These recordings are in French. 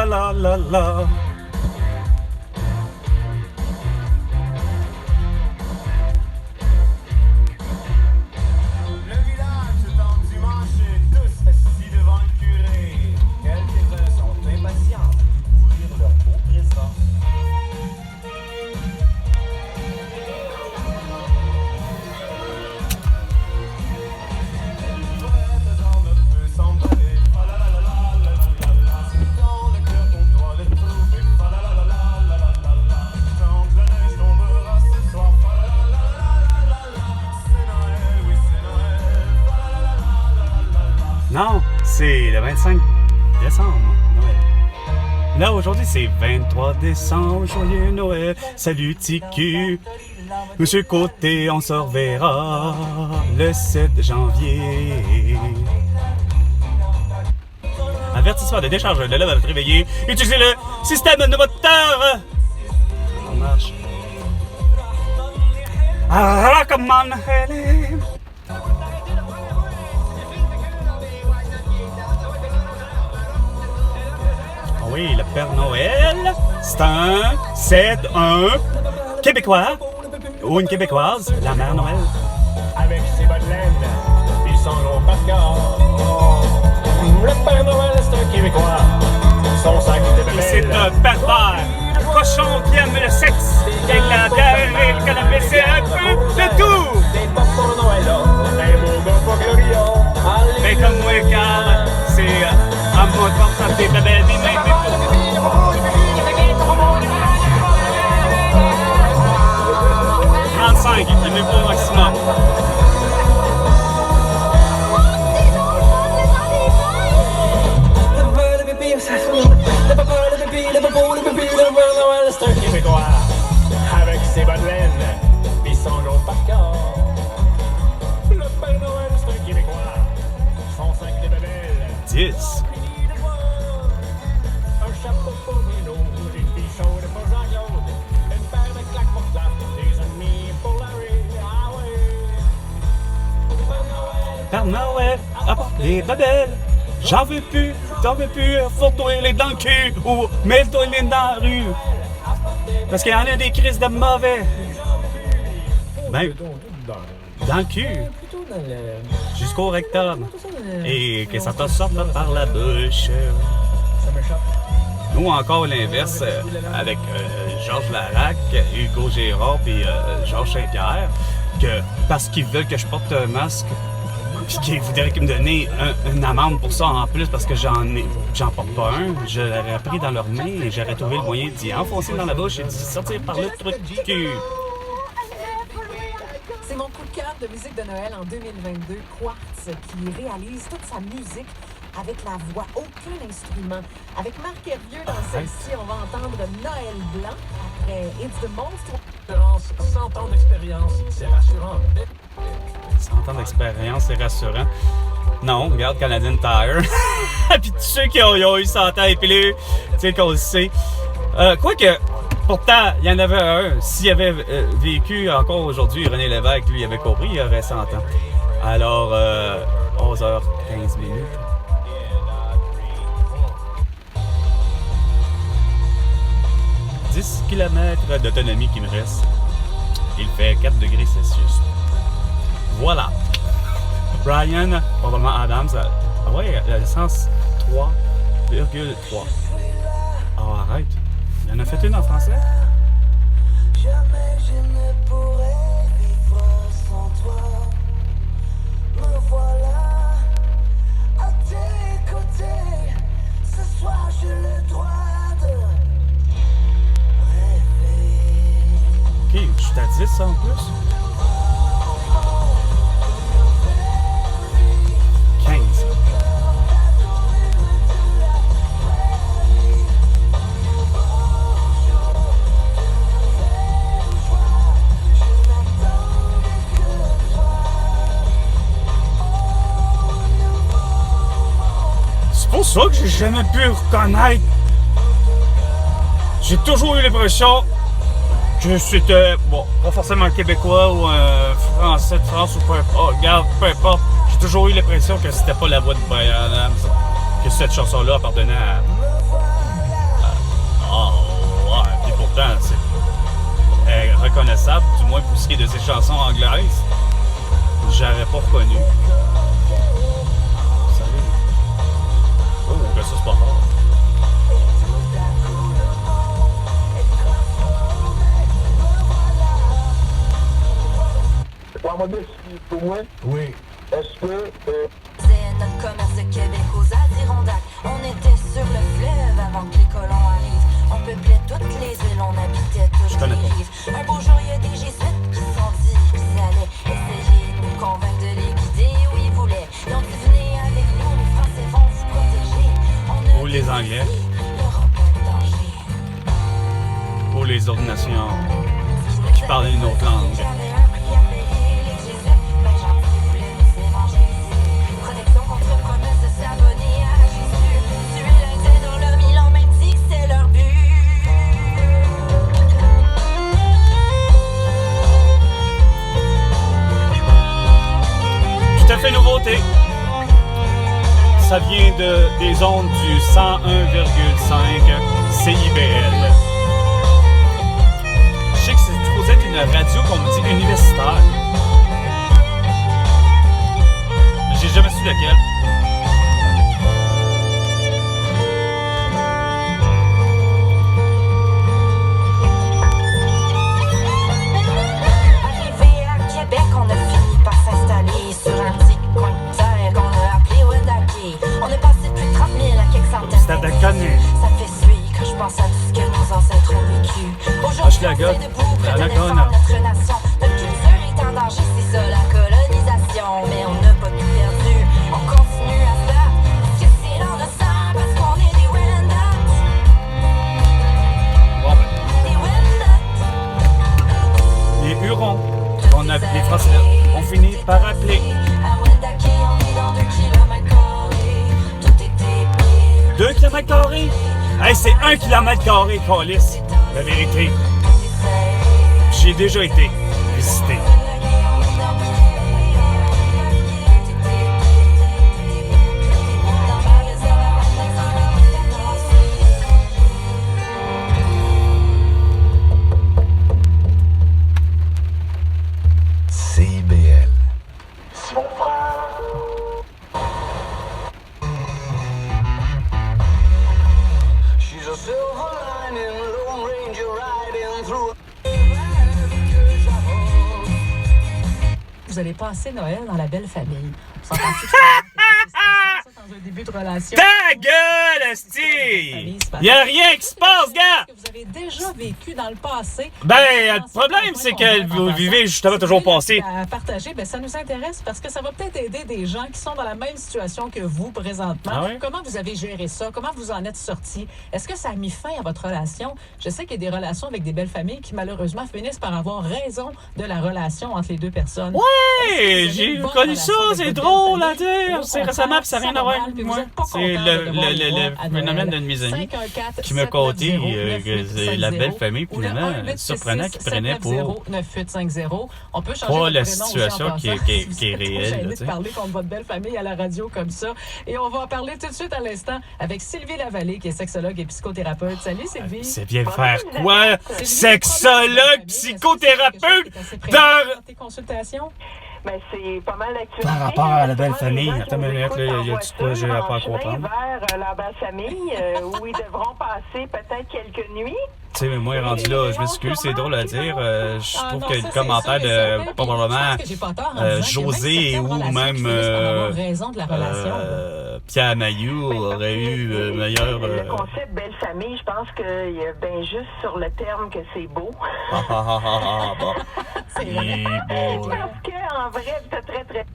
la la la. Le village est endimanché, tous assis devant le curé. Quelques-uns sont impatients d'ouvrir leur beau présent. Non, c'est le 25 décembre, Noël. Là, aujourd'hui, c'est 23 décembre, joyeux Noël. Salut, TQ. Monsieur Côté, on se reverra le 7 janvier. Avertissement de décharge de lèvres à te réveiller. Utilisez le système de moteur. Ça marche. Ah, come on, Helen. Oui, le Père Noël, c'est un Québécois ou une Québécoise, la Mère Noël. Avec ses bas de laine, puis son gros par cœur. Le Père Noël, c'est un Québécois. Son sac de bébé. C'est un pervers, cochon qui aime le sexe, qui aime la bière et le canapé, c'est un peu de tout. Des pop pour Noël, un beau gars pour Gloria. Mais comme moi, Carl, c'est à moi de porter des bébés, des mains, des tout. 35, le même au maximum. C'est un Québécois avec ses bas de laine, puis son gros par cœur. Le Père Noël, c'est un Québécois, son sac de bébelle. 10. Un chapeau pour Bruno, des filles chaudes pour Jean-Claude, une paire de claques pour Clap, des amis pour Larry. Ah ouais. Père Noël, apporte les babelles. J'en veux plus, faut-toi les dans le cul ou mets-toi les dans la rue. Parce qu'il y en a des crises de mauvais. Ben, dans le cul, Plutôt dans le... jusqu'au rectum. Et que ça te sorte par la bouche. Ça m'échappe. Ou encore l'inverse, avec Georges Larac, Hugo Gérard et Georges Saint-Pierre, que parce qu'ils veulent que je porte un masque, puis qu'ils voudraient me donner une amende pour ça en plus parce que j'en porte pas un, je l'aurais pris dans leurs mains et j'aurais trouvé le moyen d'y enfoncer dans la bouche et d'y sortir par le truc du cul. C'est mon coup de cœur de musique de Noël en 2022, Quartz, qui réalise toute sa musique avec la voix, aucun instrument. Avec Marc Hervieux dans celle-ci, on va entendre Noël Blanc. Après It's the Monster. 100 ans d'expérience, c'est rassurant. 100 ans d'expérience, c'est rassurant. Non, regarde Canadian Tire. Puis tous ceux qui ont eu 100 ans épilés, tu sais qu'on le sait. Quoique, pourtant, il y en avait un. S'il avait vécu encore aujourd'hui, René Lévesque, lui, il avait compris, il aurait 100 ans. Alors, 11h15 minutes. « 10 km d'autonomie qui me reste. Il fait 4 degrés Celsius. Voilà. Brian, probablement Adams. Ah ouais, l'essence 3,3. Ah, arrête. Il en a fait une en français? Jamais je ne pourrais vivre sans toi. Me voilà à tes côtés. Ce soir j'ai le droit de rêver. Ok, je suis à 10 en plus. 15. C'est pour ça que j'ai jamais pu reconnaître. J'ai toujours eu l'impression que c'était, bon, pas forcément un Québécois ou un Français de France ou peu importe. Regarde, peu importe. J'ai toujours eu l'impression que c'était pas la voix de Brian Adams, que cette chanson-là appartenait à pourtant, c'est reconnaissable, du moins pour ce qui est de ses chansons anglaises. J'aurais pas reconnu. Salut. Oh, ben ça, c'est pas fort. Pour moi? Oui. Est-ce que... C'est notre commerce de Québec aux Adirondacks. On était sur le fleuve avant que les colons arrivent. On peuplait toutes les îles, on habitait toutes les rives. Un beau jour, il y a des jésuites qui se sont dit qu'ils allaient essayer de nous convaincre de les guider où ils voulaient. Ils ont dit venez avec nous, les Français vont vous protéger. Ou les Anglais. Ou les autres nations qui parlaient une autre langue. Tout à fait nouveauté. Ça vient des ondes du 101,5 CIBL. Je sais que c'est supposé être une radio qu'on me dit universitaire. J'ai jamais su laquelle. Arrivé à Québec, on a fini par s'installer sur un petit coin de terre qu'on a appelé Wendake. On a passé plus de 30 000 à quelques centaines d'années. Ça me fait suer quand je pense à tout ce que nos ancêtres ont vécu. Aujourd'hui, on est debout pour défendre notre nation. Notre culture est en danger, c'est ça la colonisation. Mais on n'a pas tout perdu, on continue à se battre. Parce que c'est dans notre sang, parce qu'on est des Wendat. Bon, ben. Les Hurons, les Français, ont fini par appeler. À Wendake, on est dans 2 km². Tout était 2 km²? Hey, c'est 1 km², câlisse. La vérité. J'ai déjà été visité. CIBL. She's a silver lining, Lone Ranger riding through. Vous allez passer Noël dans la belle famille. On s'entend-tu que c'est dans un début de relation? Ta gueule, esti! Y'a rien qui se passe, gars! Que vous avez déjà vécu dans le passé. Ben, le problème, c'est que vous vivez justement toujours passé. À partager, ben, ça nous intéresse parce que ça va peut-être aider des gens qui sont dans la même situation que vous présentement. Ah oui? Comment vous avez géré ça? Comment vous en êtes sortis? Est-ce que ça a mis fin à votre relation? Je sais qu'il y a des relations avec des belles familles qui, malheureusement, finissent par avoir raison de la relation entre les deux personnes. Ouais, j'ai connu ça, c'est drôle à dire. C'est récemment, puis ça n'a rien à voir avec moi. C'est le phénomène d'une de mes amies qui m'a conté que c'est la belle famille, puis finalement, surprenant qu'il prenait pour 9850. On peut changer pas la prénom situation aussi en qui est passant, si vous êtes trop réelle. gêné Là, de parler contre votre belle famille à la radio comme ça. Et on va en parler tout de suite à l'instant avec Sylvie Lavallée, qui est sexologue et psychothérapeute. Salut Sylvie. C'est bien faire quoi? Sexologue, psychothérapeute, dans... tes consultations? Ben, c'est pas mal d'actualité. Par rapport à la belle Les gens famille, qui attends une nous minute, là, écoutent y en a-tu quoi j'ai voiture, à pas en chemin comprendre? vers la belle famille, où ils devront passer peut-être quelques nuits. Tu sais, mais moi, rendu là, je m'excuse, c'est drôle à dire. Je trouve que le commentaire de probablement José ou même Pierre Mailloux aurait eu meilleur. Le concept belle famille, je pense qu'il y a bien juste sur le terme que c'est beau. Bon. Parce qu'en vrai, c'est très, très...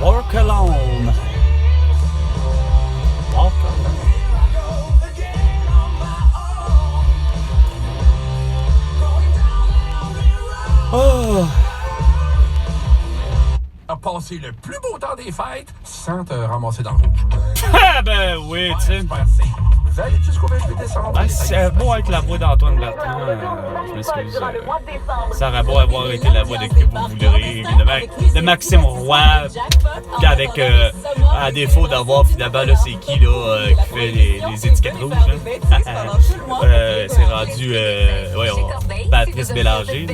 Walk alone. Walk alone. Oh. À passer le plus beau temps des fêtes sans te ramasser dans le rouge. Ah ben oui, tu sais. Valide jusqu'au 28 décembre. Ah, c'est beau avec la voix d'Antoine Bertrand. je m'excuse. Ça aurait beau avoir été la voix de qui vous voudrez, de Maxime Roy, avec, à défaut d'avoir finalement, là, c'est qui, là, qui fait les étiquettes rouges, là. C'est rendu, Patrice Bélanger.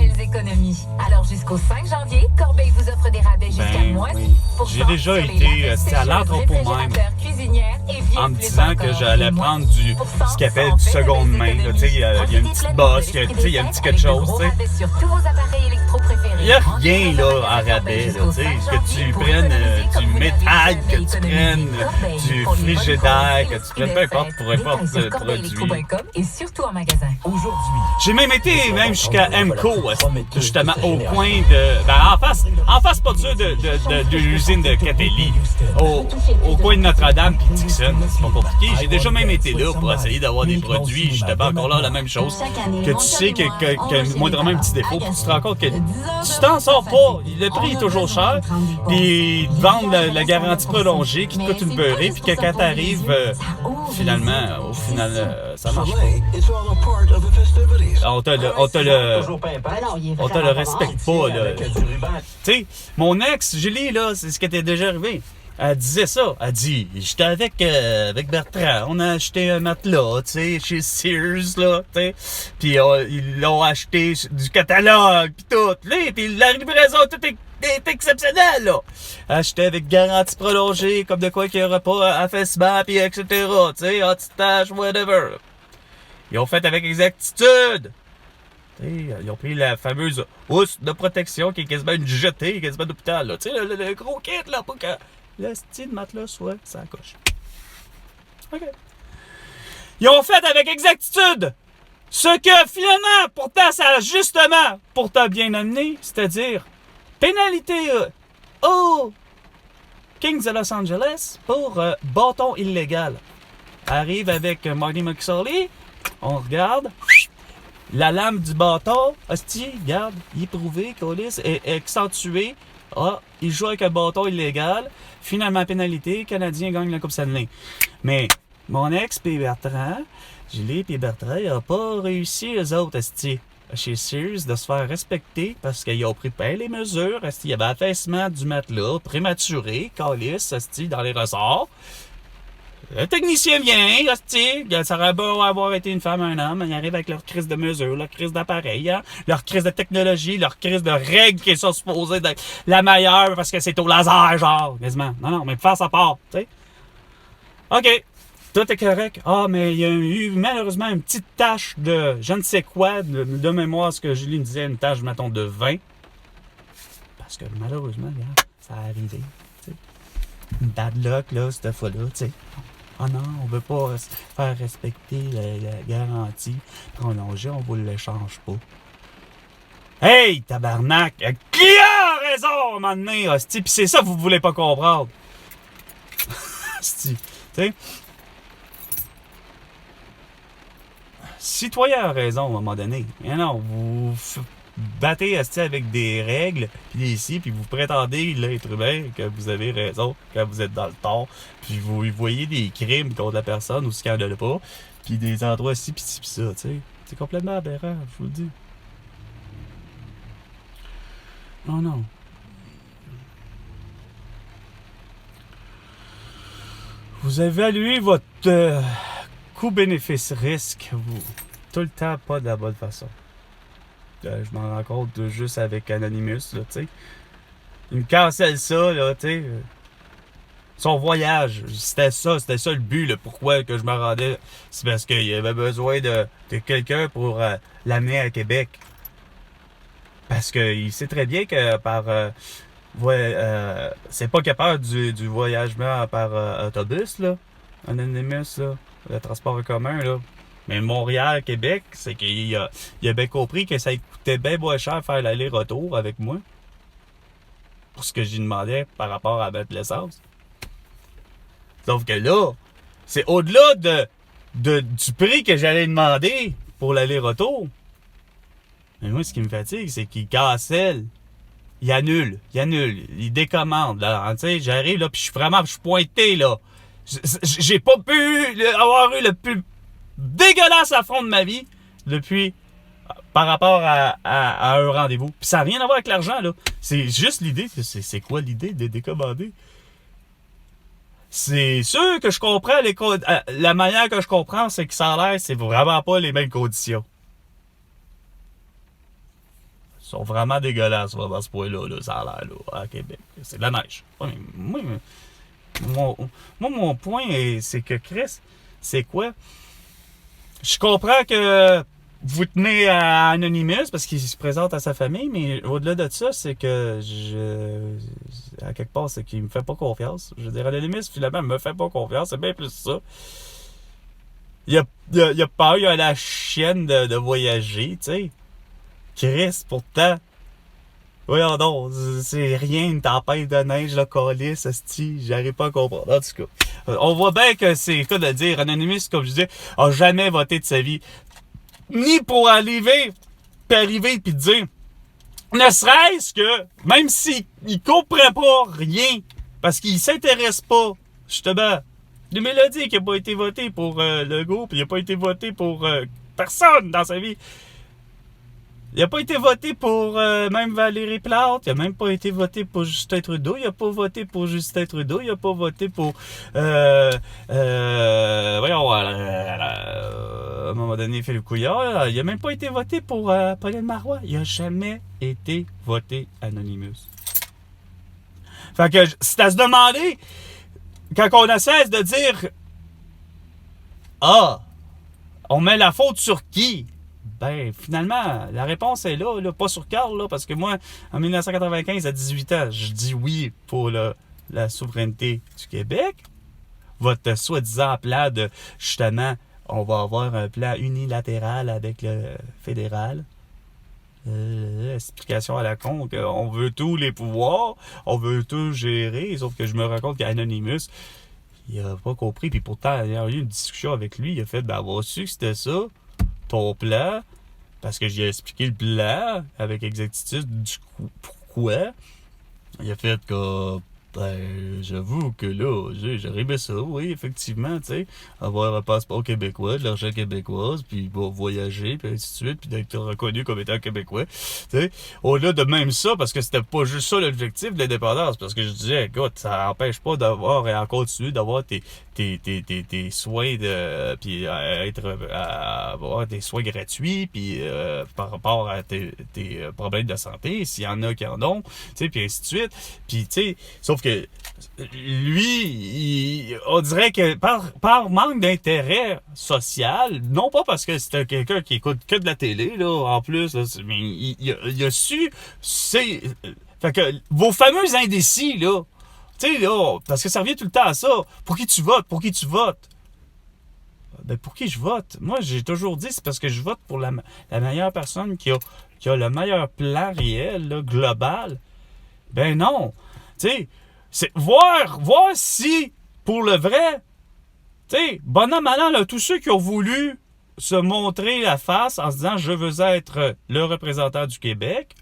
Alors jusqu'au 5 janvier, Corbeil vous offre des rabais jusqu'à moins 10%. J'ai déjà été à l'entrepôt même, en me disant que j'allais prendre ce qu'il appelle du seconde main. Tu sais, il y a une petite bosse, il y a un petit quelque chose. Il n'y a rien là à rabais. Là, que tu prennes du métal, que tu prennes du frigidaire, que tu prennes peu importe pour n'importe quel produit. Et surtout en magasin. J'ai même été jusqu'à MCO, justement au coin de... en face pas sûr de l'usine de Catelli, au coin de Notre-Dame puis Dixon. C'est pas compliqué. J'ai déjà même été là pour essayer d'avoir des produits, justement, encore là, la même chose, que tu sais que moindrement un petit défaut, puis tu te rends compte que tu t'en sors pas. Le prix est toujours cher, puis ils te vendent la garantie prolongée qui te coûte une beurrée, puis que quand t'arrives, finalement, au final, ça marche pas. On te le respecte pas, là. Tu sais, mon ex, Julie, là, c'est ce qui était déjà arrivé. Elle disait ça. Elle dit, j'étais avec Bertrand, on a acheté un matelas, tu sais, chez Sears, là, tu sais. Puis ils l'ont acheté du catalogue, puis tout. Là, puis la livraison, tout est exceptionnel, là. Acheté avec garantie prolongée, comme de quoi qu'il n'y aura pas affaissement, puis etc., tu sais, anti-tache, whatever. Ils ont fait avec exactitude. Ils ont pris la fameuse housse de protection qui est quasiment une jetée, quasiment d'hôpital, là. Tu sais, le gros kit, là, pour que le style de matelas soit ça coche. OK. Ils ont fait avec exactitude ce que finalement, pourtant, ça a justement pourtant bien amené, c'est-à-dire pénalité aux Kings de Los Angeles pour bâton illégal. Arrive avec Marty McSorley, on regarde. La lame du bâton, hostie, regarde, il est prouvé, Colis est accentué. Ah, il joue avec un bâton illégal. Finalement, pénalité, Canadien gagne la Coupe Stanley. Mais mon ex puis Bertrand, Julie puis Bertrand, ils n'ont pas réussi, eux autres, hostie, chez Sears, de se faire respecter parce qu'ils ont pris bien les mesures. Hostie, il y avait affaissement du matelas, prématuré, Colis, hostie, dans les ressorts. Le technicien vient, hostie, ça aurait beau avoir été une femme, un homme, ils arrivent avec leur crise de mesure, leur crise d'appareil, hein, leur crise de technologie, leur crise de règles qui sont supposées d'être la meilleure parce que c'est au laser, genre, quasiment. Non, mais face à part, tu sais. OK, tout est correct. Ah, mais il y a eu malheureusement une petite tache de je ne sais quoi, de mémoire, ce que Julie me disait, une tache, mettons, de vin. Parce que malheureusement, regarde, ça a arrivé, tu sais. Une bad luck, là, cette fois-là, tu sais. Ah non, on veut pas faire respecter la garantie prolongée, on vous l'échange pas. Hey, tabarnak! Qui a raison à un moment donné, hostie? Pis c'est ça que vous voulez pas comprendre. Hostie, tu sais? Citoyen a raison à un moment donné. Mais non, vous battez hostie avec des règles, puis ici, puis vous prétendez l'être humain que vous avez raison quand vous êtes dans le tort, puis vous voyez des crimes contre la personne ou ce qu'il n'y en a pas, puis des endroits ci pis ci pis ça, tu sais. C'est complètement aberrant, je vous le dis. Non, non. Vous évaluez votre coût-bénéfice-risque, vous, tout le temps pas de la bonne façon. Je m'en rends compte juste avec Anonymous, là, tu sais. Il me cancelle ça, là, tu sais. Son voyage, c'était ça le but, le pourquoi que je me rendais. C'est parce qu'il avait besoin de quelqu'un pour l'amener à Québec. Parce qu'il sait très bien que par... c'est pas capable du voyagement par autobus, là. Anonymous, là. Le transport en commun, là. Mais Montréal, Québec, c'est qu'il a bien compris que ça coûtait bien moins cher faire l'aller-retour avec moi. Pour ce que j'y demandais par rapport à mettre l'essence. Sauf que là, c'est au-delà du prix que j'allais demander pour l'aller-retour. Mais moi, ce qui me fatigue, c'est qu'il cancelle. Il annule. Il décommande. Là, tu sais, j'arrive là, puis je suis pointé, là. J'ai pas pu avoir eu le plus dégueulasse affront de ma vie depuis par rapport à un rendez-vous. Puis ça n'a rien à voir avec l'argent, là. C'est juste l'idée. C'est quoi l'idée de décommander? C'est sûr que je comprends la manière que je comprends, c'est que ça a l'air, c'est vraiment pas les mêmes conditions. Ils sont vraiment dégueulasses là, dans ce point-là, là, ça a l'air là, à Québec. C'est de la neige. Ouais, mais mon point, c'est que Chris, c'est quoi? Je comprends que vous tenez à Anonymous parce qu'il se présente à sa famille, mais au-delà de ça, c'est que à quelque part, c'est qu'il me fait pas confiance. Je veux dire, Anonymous, finalement, me fait pas confiance. C'est bien plus ça. Il a peur, il a la chienne de voyager, tu sais. Chris, pourtant. Voyons donc, c'est rien, une tempête de neige, là, calice, asti, j'arrive pas à comprendre. En tout cas, on voit bien que c'est quoi de dire, Anonymous, comme je disais, a jamais voté de sa vie. Ni pour arriver puis dire, ne serait-ce que, même s'il comprend pas rien, parce qu'il s'intéresse pas, justement, les mélodies qui n'a pas été voté pour le groupe, il n'a pas été voté pour personne dans sa vie. Il n'a pas été voté pour même Valérie Plante, il n'a même pas été voté pour Justin Trudeau, il n'a pas voté pour Justin Trudeau, il n'a pas voté pour voyons, à un moment donné, Philippe Couillard, il n'a même pas été voté pour Pauline Marois. Il n'a jamais été voté Anonymous. Fait que c'est à se demander, quand on cesse de dire on met la faute sur qui? Ben, finalement, la réponse est là, pas sur Carl, là, parce que moi, en 1995, à 18 ans, je dis oui pour la souveraineté du Québec. Votre soi-disant plan de, justement, on va avoir un plan unilatéral avec le fédéral. Explication à la con, qu'on veut tous les pouvoirs, on veut tout gérer, sauf que je me rends compte qu'Anonymous, il a pas compris, puis pourtant, il y a eu une discussion avec lui, il a fait, ben, avoir su que c'était ça, ton plan, parce que j'ai expliqué le plan avec exactitude du coup, pourquoi. Il a fait que, ben, j'avoue que là, j'aurais aimé ça, oui, effectivement, tu sais, avoir un passeport québécois, de l'argent québécoise, puis bon, voyager, puis ainsi de suite, puis d'être reconnu comme étant québécois, tu sais. Au-delà de même ça, parce que c'était pas juste ça l'objectif de l'indépendance, parce que je disais, écoute, ça empêche pas d'avoir et en continu d'avoir tes soins puis avoir des soins gratuits, puis par rapport à tes problèmes de santé, s'il y en a qui en ont, tu sais, puis ainsi de suite. Puis, tu sais, sauf que lui, on dirait que par manque d'intérêt social, non pas parce que c'était quelqu'un qui écoute que de la télé, là, en plus, là, mais il a su, fait que vos fameux indécis, là, tu sais, là, parce que ça revient tout le temps à ça. Pour qui tu votes? Pour qui tu votes? Ben, pour qui je vote? Moi, j'ai toujours dit, c'est parce que je vote pour la meilleure personne qui a le meilleur plan réel, là, global. Ben non. Tu sais, c'est voir si, pour le vrai, tu sais, bonhomme malin, là, tous ceux qui ont voulu se montrer la face en se disant, je veux être le représentant du Québec,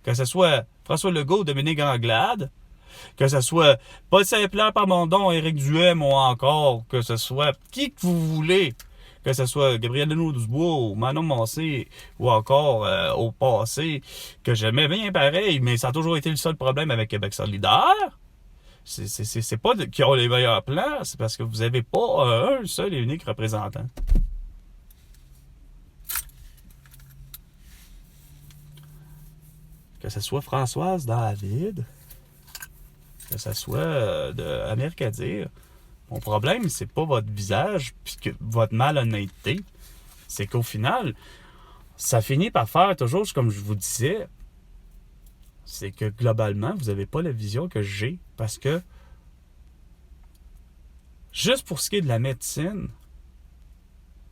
que ce soit François Legault, Dominique Anglade, que ce soit Paul Saint-Pierre Plamondon, Éric Duhem ou encore que ce soit qui que vous voulez, que ce soit Gabriel Deneau-Dubois ou Manon Massé ou encore au passé, que j'aimais bien pareil, mais ça a toujours été le seul problème avec Québec solidaire. C'est pas qu'ils ont les meilleurs plans, c'est parce que vous n'avez pas un seul et unique représentant. Que ce soit Françoise David, que ce soit de Amérique à dire, mon problème, c'est pas votre visage puis que votre malhonnêteté. C'est qu'au final, ça finit par faire toujours, comme je vous disais, c'est que globalement, vous n'avez pas la vision que j'ai. Parce que, juste pour ce qui est de la médecine,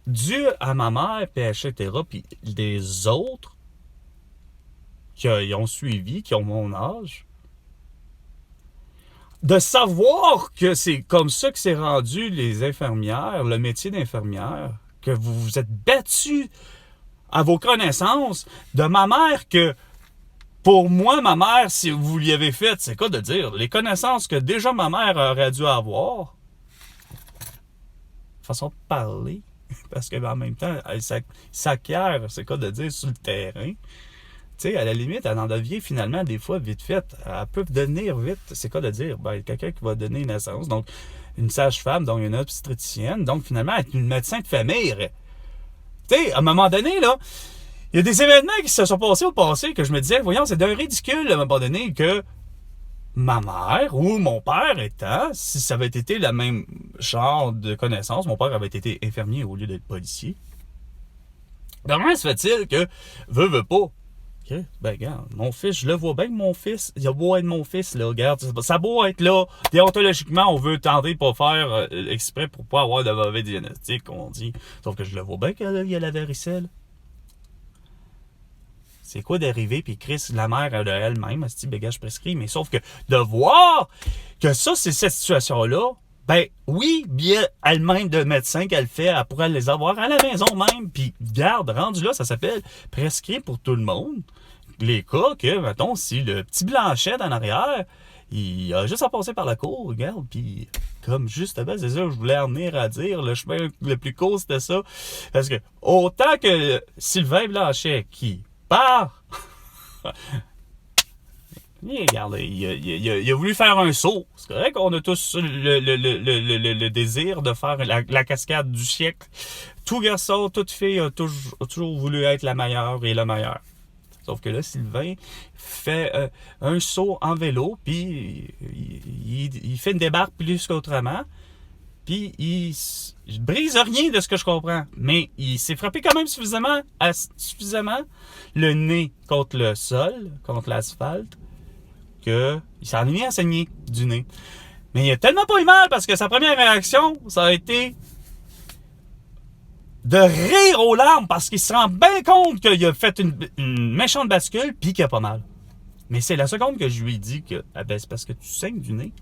dû à ma mère, puis etc., puis des autres qui ont suivi, qui ont mon âge, de savoir que c'est comme ça que c'est rendu les infirmières, le métier d'infirmière, que vous vous êtes battus à vos connaissances, de ma mère que, pour moi, ma mère, si vous l'y avez fait, c'est quoi de dire? Les connaissances que déjà ma mère aurait dû avoir, façon de parler, Parce que en même temps, elle s'acquiert, c'est quoi de dire, sur le terrain. Tu sais, à la limite, elle en devient finalement des fois vite fait. Elle peut devenir vite, c'est quoi de dire? Ben, quelqu'un qui va donner naissance, donc une sage-femme, donc une obstétricienne, donc finalement être une médecin de famille. Tu sais, à un moment donné, là, il y a des événements qui se sont passés au passé que je me disais, voyons, c'est d'un ridicule à un moment donné que ma mère ou mon père étant, si ça avait été le même genre de connaissance, mon père avait été infirmier au lieu d'être policier. Comment se fait-il que, veut pas, okay, ben regarde, mon fils, je le vois bien que mon fils, il a beau être mon fils, là, regarde, ça a beau être là, déontologiquement, on veut tenter de pas faire exprès pour pas avoir de mauvais diagnostic, on dit, sauf que je le vois bien qu'il y a la varicelle. C'est quoi d'arriver, puis Chris, la mère de elle-même, elle se dit, ben gars, je prescris, mais sauf que de voir que ça, c'est cette situation-là, ben oui, bien elle-même de médecin qu'elle fait, elle pourrait les avoir à la maison même, puis garde, rendu là, ça s'appelle prescrit pour tout le monde. Les cas que, mettons, si le petit Blanchet en arrière, il a juste à passer par la cour, regarde, puis comme justement, c'est ça que je voulais en venir à dire, le chemin le plus court, c'était ça, parce que autant que Sylvain Blanchet, qui part. Regarde, il a voulu faire un saut. C'est correct qu'on a tous le désir de faire la cascade du siècle. Tout garçon, toute fille a toujours voulu être la meilleure et le meilleur. Sauf que là, Sylvain fait un saut en vélo, puis il fait une débarque plus qu'autrement. Puis il brise rien de ce que je comprends. Mais il s'est frappé quand même suffisamment le nez contre le sol, contre l'asphalte, qu'il s'en est mis à saigner du nez. Mais il a tellement pas eu mal parce que sa première réaction, ça a été de rire aux larmes parce qu'il se rend bien compte qu'il a fait une méchante bascule puis qu'il a pas mal. Mais c'est la seconde que je lui ai dit que c'est parce que tu saignes du nez.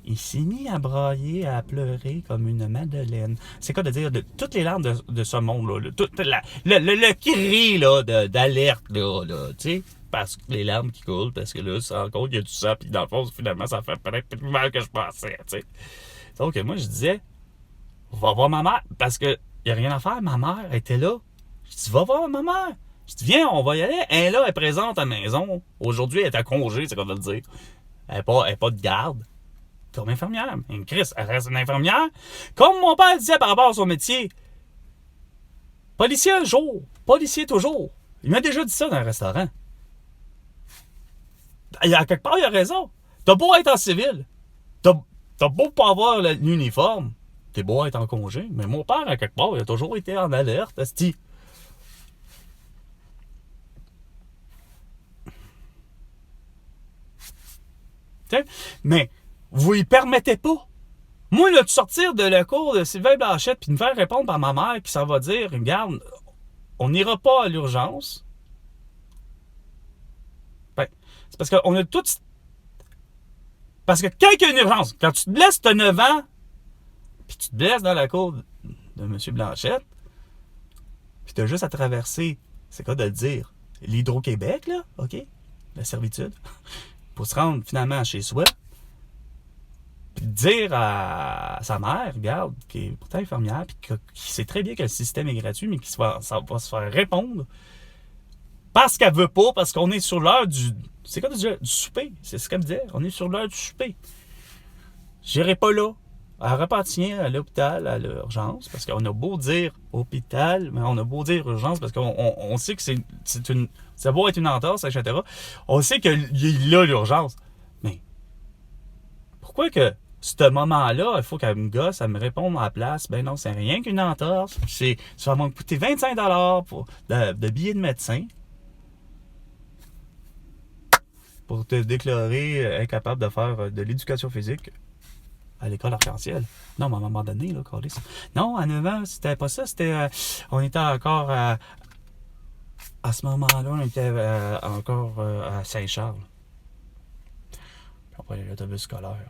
Il s'est mis à brailler, à pleurer comme une madeleine. C'est quoi de dire de toutes les larmes de ce monde-là, le cri là, d'alerte, là tu sais, parce que les larmes qui coulent, parce que là, ça compte, il y a du sang, puis dans le fond, finalement, ça fait peut-être plus mal que je pensais, tu sais. Donc, moi, je disais, va voir ma mère, parce que il n'y a rien à faire, ma mère était là. Je dis, va voir ma mère. Je dis, viens, on va y aller. Elle est là, elle est présente à la maison. Aujourd'hui, elle est à congé, c'est qu'on va le dire. Elle n'est pas de garde. Comme infirmière. Une Chris, elle reste une infirmière. Comme mon père disait par rapport à son métier. Policier un jour, policier toujours. Il m'a déjà dit ça dans un restaurant. À quelque part, il a raison. T'as beau être en civil. T'as beau pas avoir l'uniforme. T'es beau être en congé. Mais mon père, à quelque part, il a toujours été en alerte. Asti. Mais vous y permettez pas. Moi, là, de sortir de la cour de Sylvain Blanchette puis de me faire répondre par ma mère qui s'en va dire, regarde, on n'ira pas à l'urgence. Ben, c'est parce qu'on a tout... Parce que quand il y a une urgence, quand tu te blesses, t'as 9 ans, puis tu te blesses dans la cour de M. Blanchette, puis t'as juste à traverser, c'est quoi de le dire, l'Hydro-Québec, là, OK? La servitude. Pour se rendre finalement chez soi, puis dire à sa mère, regarde, qui est pourtant infirmière, puis qui sait très bien que le système est gratuit, mais ça va se faire répondre parce qu'elle veut pas, parce qu'on est sur l'heure du... C'est quoi du souper? C'est ce qu'elle me disait. On est sur l'heure du souper. J'irai pas là. Elle repartient à l'hôpital, à l'urgence, parce qu'on a beau dire hôpital, mais on a beau dire urgence, parce qu'on sait que ça va être une entorse, etc. On sait qu'il y a l'urgence. Mais pourquoi que ce moment-là, il faut qu'elle me gosse, elle me réponde à la place, ben non, c'est rien qu'une entorse. Ça va me coûter 25$ de billets de médecin pour te déclarer incapable de faire de l'éducation physique à l'école arc-en-ciel. Non, mais à un moment donné, là, Carlis. Non, à 9 ans, c'était pas ça. C'était... on était encore à ce moment-là, on était encore à Saint-Charles. Puis on prenait l'autobus scolaire.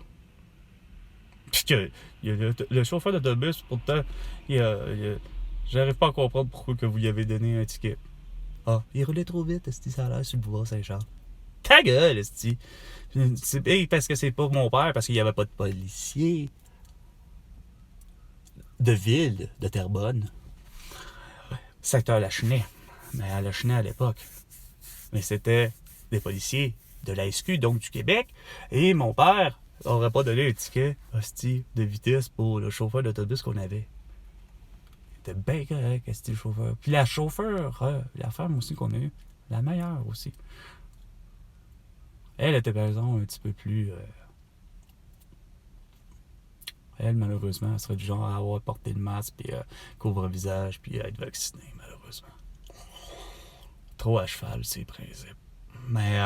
Puis que le chauffeur d'autobus, pourtant, j'arrive pas à comprendre pourquoi que vous lui avez donné un ticket. Ah, il roulait trop vite, esti, ça a l'air sur le boulevard Saint-Charles. Ta gueule, esti. C'est parce que c'est pas mon père, parce qu'il n'y avait pas de policier de ville de Terrebonne. secteur Lachenay. Mais à Lachenay à l'époque. Mais c'était des policiers de la SQ, donc du Québec. Et mon père n'aurait pas donné un ticket hostie de vitesse pour le chauffeur d'autobus qu'on avait. C'était bien correct, hostie, le chauffeur. Puis la chauffeur, la femme aussi qu'on a eue, la meilleure aussi. Elle était par exemple un petit peu plus... Elle, malheureusement, elle serait du genre à avoir porté le masque, puis couvre-visage, puis à être vacciné, malheureusement. Trop à cheval, ses principes. Mais,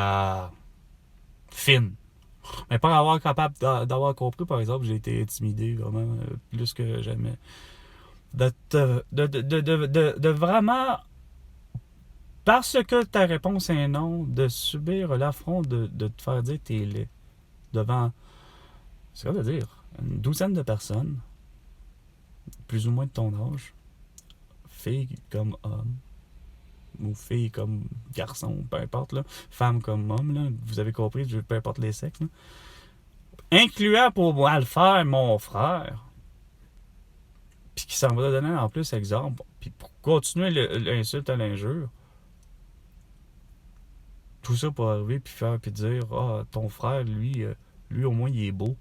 fine. Mais pas avoir capable d'avoir compris, par exemple, j'ai été intimidé vraiment plus que jamais. De vraiment, parce que ta réponse est non, de subir l'affront de te faire dire t'es laid devant, c'est quoi de dire, une douzaine de personnes, plus ou moins de ton âge, filles comme hommes, ou filles comme garçons, peu importe, là, femmes comme hommes, là, vous avez compris, peu importe les sexes, là. Incluant pour moi le faire mon frère, puis qui s'en va donner en plus exemple, puis pour continuer l'insulte à l'injure, tout ça pour arriver puis faire puis dire ton frère lui au moins il est beau.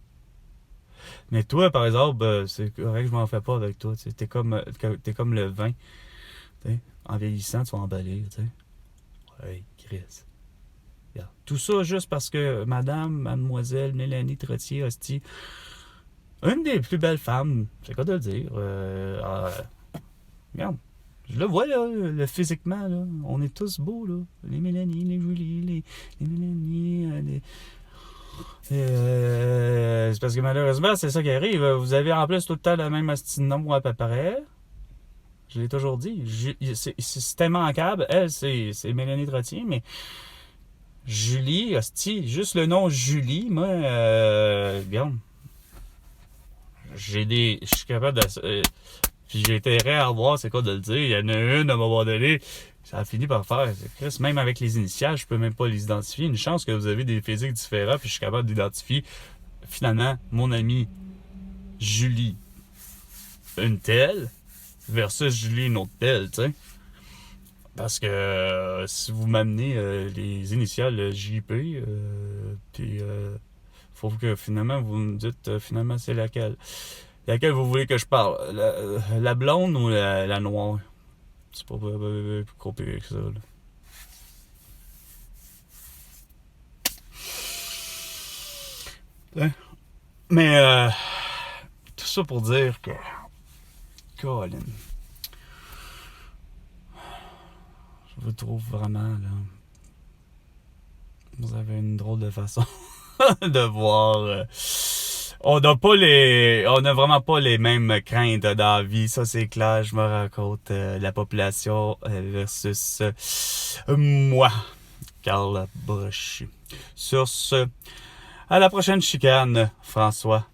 Mais toi par exemple c'est correct, je m'en fais pas avec toi, t'es comme le vin, t'sais, en vieillissant tu vas emballer, tu sais. Ouais, Chris. Yeah. Tout ça juste parce que mademoiselle Mélanie Trottier, hostie, une des plus belles femmes, c'est quoi de le dire, regarde, je le vois là, physiquement là, on est tous beaux là, les Mélanie, les Julie, les Mélanie, c'est parce que malheureusement c'est ça qui arrive, vous avez en plus tout le temps le même asti de nom à peu près. Je l'ai toujours dit, c'est immanquable, elle c'est Mélanie Trottier, mais Julie, hostie, juste le nom Julie, moi, regarde, je suis capable de... puis j'ai intérêt à voir c'est quoi de le dire. Il y en a une à un moment donné, ça a fini par faire. Chris, même avec les initiales, je peux même pas les identifier. Une chance que vous avez des physiques différents, puis je suis capable d'identifier finalement mon amie Julie, une telle, versus Julie, une autre telle, tu sais. Parce que si vous m'amenez les initiales JP, puis faut que finalement vous me dites finalement c'est laquelle. Laquelle vous voulez que je parle? La blonde ou la noire? C'est pas plus compliqué que ça. Là. Mais tout ça pour dire que Colin, je vous trouve vraiment là. Vous avez une drôle de façon de voir. On n'a vraiment pas les mêmes craintes dans la vie, ça c'est clair. Je me raconte la population versus moi, Carl Brochu. Sur ce, à la prochaine chicane, François.